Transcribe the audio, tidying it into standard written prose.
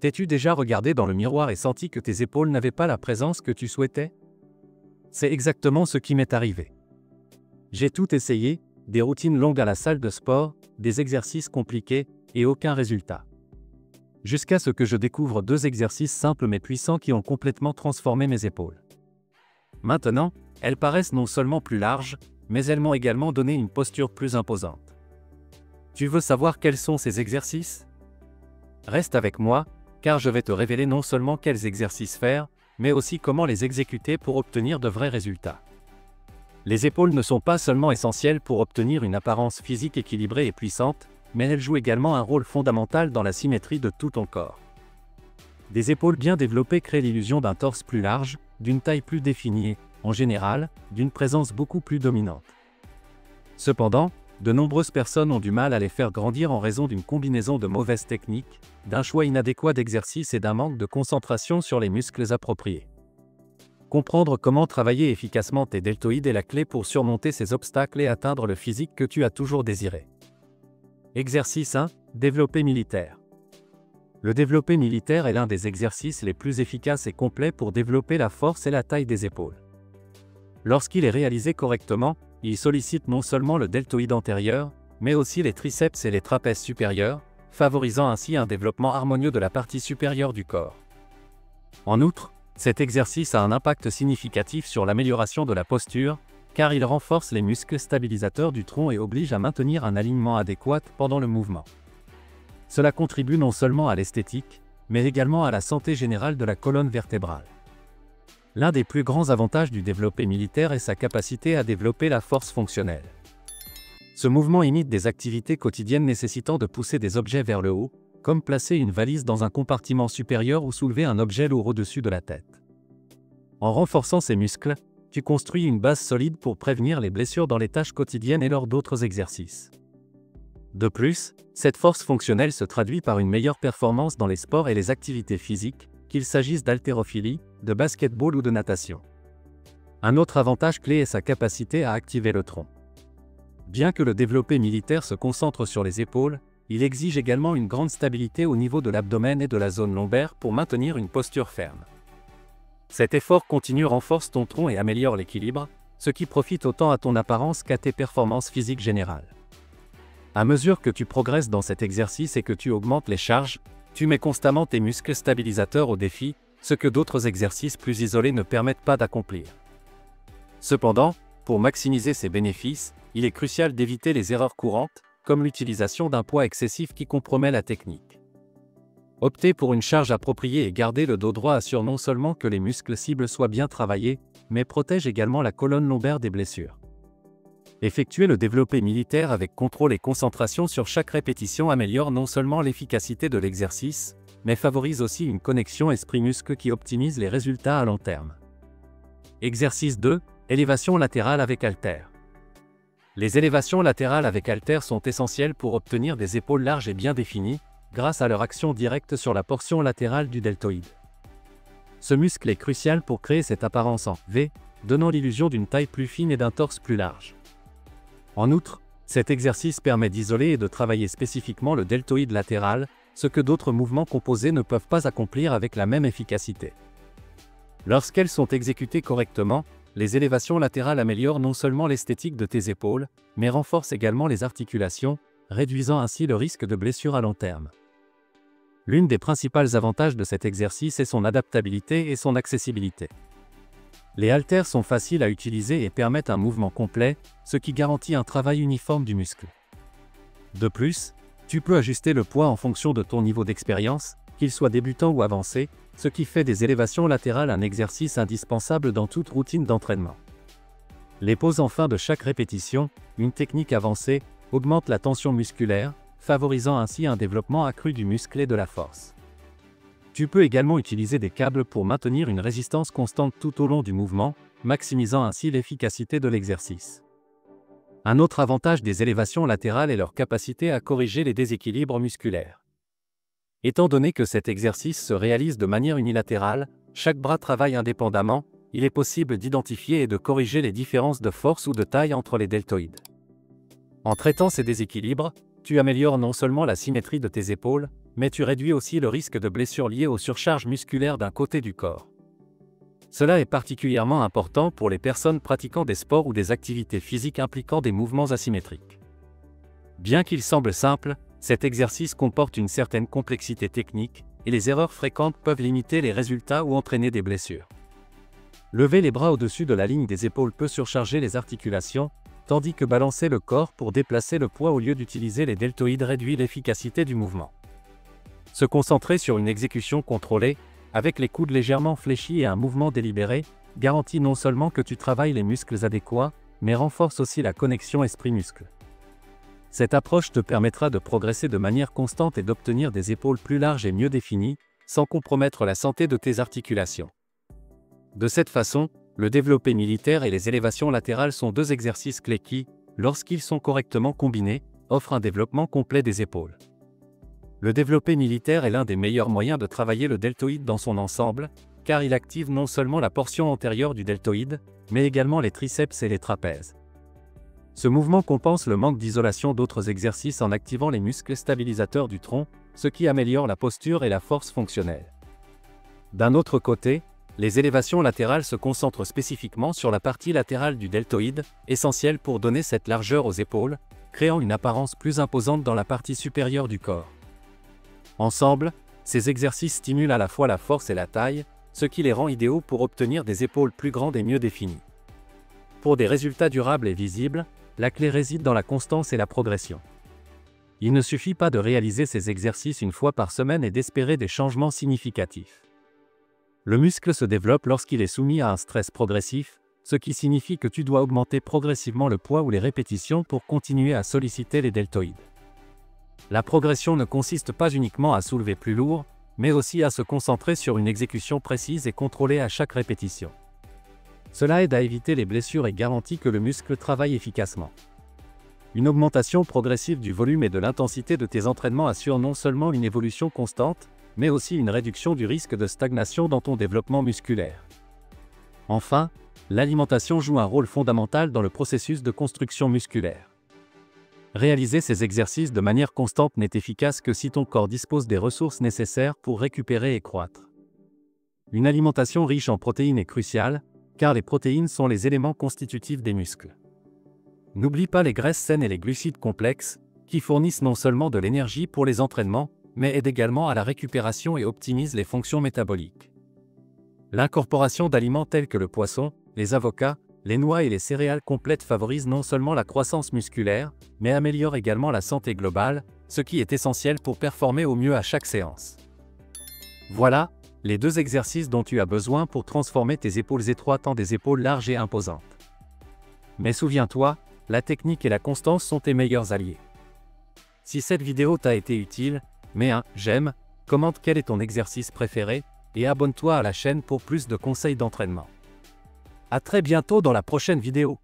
T'es-tu déjà regardé dans le miroir et senti que tes épaules n'avaient pas la présence que tu souhaitais? C'est exactement ce qui m'est arrivé. J'ai tout essayé, des routines longues à la salle de sport, des exercices compliqués, et aucun résultat. Jusqu'à ce que je découvre 2 exercices simples mais puissants qui ont complètement transformé mes épaules. Maintenant, elles paraissent non seulement plus larges, mais elles m'ont également donné une posture plus imposante. Tu veux savoir quels sont ces exercices? Reste avec moi, car je vais te révéler non seulement quels exercices faire, mais aussi comment les exécuter pour obtenir de vrais résultats. Les épaules ne sont pas seulement essentielles pour obtenir une apparence physique équilibrée et puissante, mais elles jouent également un rôle fondamental dans la symétrie de tout ton corps. Des épaules bien développées créent l'illusion d'un torse plus large, d'une taille plus définie et, en général, d'une présence beaucoup plus dominante. Cependant, de nombreuses personnes ont du mal à les faire grandir en raison d'une combinaison de mauvaises techniques, d'un choix inadéquat d'exercice et d'un manque de concentration sur les muscles appropriés. Comprendre comment travailler efficacement tes deltoïdes est la clé pour surmonter ces obstacles et atteindre le physique que tu as toujours désiré. Exercice 1. Développé militaire. Le développé militaire est l'un des exercices les plus efficaces et complets pour développer la force et la taille des épaules. Lorsqu'il est réalisé correctement, il sollicite non seulement le deltoïde antérieur, mais aussi les triceps et les trapèzes supérieurs, favorisant ainsi un développement harmonieux de la partie supérieure du corps. En outre, cet exercice a un impact significatif sur l'amélioration de la posture, car il renforce les muscles stabilisateurs du tronc et oblige à maintenir un alignement adéquat pendant le mouvement. Cela contribue non seulement à l'esthétique, mais également à la santé générale de la colonne vertébrale. L'un des plus grands avantages du développé militaire est sa capacité à développer la force fonctionnelle. Ce mouvement imite des activités quotidiennes nécessitant de pousser des objets vers le haut, comme placer une valise dans un compartiment supérieur ou soulever un objet lourd au-dessus de la tête. En renforçant ces muscles, tu construis une base solide pour prévenir les blessures dans les tâches quotidiennes et lors d'autres exercices. De plus, cette force fonctionnelle se traduit par une meilleure performance dans les sports et les activités physiques, qu'il s'agisse d'haltérophilie, de basketball ou de natation. Un autre avantage clé est sa capacité à activer le tronc. Bien que le développé militaire se concentre sur les épaules, il exige également une grande stabilité au niveau de l'abdomen et de la zone lombaire pour maintenir une posture ferme. Cet effort continu renforce ton tronc et améliore l'équilibre, ce qui profite autant à ton apparence qu'à tes performances physiques générales. À mesure que tu progresses dans cet exercice et que tu augmentes les charges, tu mets constamment tes muscles stabilisateurs au défi, ce que d'autres exercices plus isolés ne permettent pas d'accomplir. Cependant, pour maximiser ces bénéfices, il est crucial d'éviter les erreurs courantes, comme l'utilisation d'un poids excessif qui compromet la technique. Opter pour une charge appropriée et garder le dos droit assure non seulement que les muscles cibles soient bien travaillés, mais protège également la colonne lombaire des blessures. Effectuer le développé militaire avec contrôle et concentration sur chaque répétition améliore non seulement l'efficacité de l'exercice, mais favorise aussi une connexion esprit-muscle qui optimise les résultats à long terme. Exercice 2. Élévation latérale avec haltères. Les élévations latérales avec haltères sont essentielles pour obtenir des épaules larges et bien définies, grâce à leur action directe sur la portion latérale du deltoïde. Ce muscle est crucial pour créer cette apparence en V, donnant l'illusion d'une taille plus fine et d'un torse plus large. En outre, cet exercice permet d'isoler et de travailler spécifiquement le deltoïde latéral, ce que d'autres mouvements composés ne peuvent pas accomplir avec la même efficacité. Lorsqu'elles sont exécutées correctement, les élévations latérales améliorent non seulement l'esthétique de tes épaules, mais renforcent également les articulations, réduisant ainsi le risque de blessure à long terme. L'une des principaux avantages de cet exercice est son adaptabilité et son accessibilité. Les haltères sont faciles à utiliser et permettent un mouvement complet, ce qui garantit un travail uniforme du muscle. De plus, tu peux ajuster le poids en fonction de ton niveau d'expérience, qu'il soit débutant ou avancé, ce qui fait des élévations latérales un exercice indispensable dans toute routine d'entraînement. Les pauses en fin de chaque répétition, une technique avancée, augmentent la tension musculaire, favorisant ainsi un développement accru du muscle et de la force. Tu peux également utiliser des câbles pour maintenir une résistance constante tout au long du mouvement, maximisant ainsi l'efficacité de l'exercice. Un autre avantage des élévations latérales est leur capacité à corriger les déséquilibres musculaires. Étant donné que cet exercice se réalise de manière unilatérale, chaque bras travaille indépendamment, il est possible d'identifier et de corriger les différences de force ou de taille entre les deltoïdes. En traitant ces déséquilibres, tu améliores non seulement la symétrie de tes épaules, mais tu réduis aussi le risque de blessures liées aux surcharges musculaires d'un côté du corps. Cela est particulièrement important pour les personnes pratiquant des sports ou des activités physiques impliquant des mouvements asymétriques. Bien qu'il semble simple, cet exercice comporte une certaine complexité technique, et les erreurs fréquentes peuvent limiter les résultats ou entraîner des blessures. Lever les bras au-dessus de la ligne des épaules peut surcharger les articulations, tandis que balancer le corps pour déplacer le poids au lieu d'utiliser les deltoïdes réduit l'efficacité du mouvement. Se concentrer sur une exécution contrôlée, avec les coudes légèrement fléchis et un mouvement délibéré, garantit non seulement que tu travailles les muscles adéquats, mais renforce aussi la connexion esprit-muscle. Cette approche te permettra de progresser de manière constante et d'obtenir des épaules plus larges et mieux définies, sans compromettre la santé de tes articulations. De cette façon, le développé militaire et les élévations latérales sont deux exercices clés qui, lorsqu'ils sont correctement combinés, offrent un développement complet des épaules. Le développé militaire est l'un des meilleurs moyens de travailler le deltoïde dans son ensemble, car il active non seulement la portion antérieure du deltoïde, mais également les triceps et les trapèzes. Ce mouvement compense le manque d'isolation d'autres exercices en activant les muscles stabilisateurs du tronc, ce qui améliore la posture et la force fonctionnelle. D'un autre côté, les élévations latérales se concentrent spécifiquement sur la partie latérale du deltoïde, essentielle pour donner cette largeur aux épaules, créant une apparence plus imposante dans la partie supérieure du corps. Ensemble, ces exercices stimulent à la fois la force et la taille, ce qui les rend idéaux pour obtenir des épaules plus grandes et mieux définies. Pour des résultats durables et visibles, la clé réside dans la constance et la progression. Il ne suffit pas de réaliser ces exercices une fois par semaine et d'espérer des changements significatifs. Le muscle se développe lorsqu'il est soumis à un stress progressif, ce qui signifie que tu dois augmenter progressivement le poids ou les répétitions pour continuer à solliciter les deltoïdes. La progression ne consiste pas uniquement à soulever plus lourd, mais aussi à se concentrer sur une exécution précise et contrôlée à chaque répétition. Cela aide à éviter les blessures et garantit que le muscle travaille efficacement. Une augmentation progressive du volume et de l'intensité de tes entraînements assure non seulement une évolution constante, mais aussi une réduction du risque de stagnation dans ton développement musculaire. Enfin, l'alimentation joue un rôle fondamental dans le processus de construction musculaire. Réaliser ces exercices de manière constante n'est efficace que si ton corps dispose des ressources nécessaires pour récupérer et croître. Une alimentation riche en protéines est cruciale, car les protéines sont les éléments constitutifs des muscles. N'oublie pas les graisses saines et les glucides complexes, qui fournissent non seulement de l'énergie pour les entraînements, mais aident également à la récupération et optimisent les fonctions métaboliques. L'incorporation d'aliments tels que le poisson, les avocats, les noix et les céréales complètes favorise non seulement la croissance musculaire, mais améliore également la santé globale, ce qui est essentiel pour performer au mieux à chaque séance. Voilà, les deux exercices dont tu as besoin pour transformer tes épaules étroites en des épaules larges et imposantes. Mais souviens-toi, la technique et la constance sont tes meilleurs alliés. Si cette vidéo t'a été utile, mets un j'aime, commente quel est ton exercice préféré, et abonne-toi à la chaîne pour plus de conseils d'entraînement. À très bientôt dans la prochaine vidéo.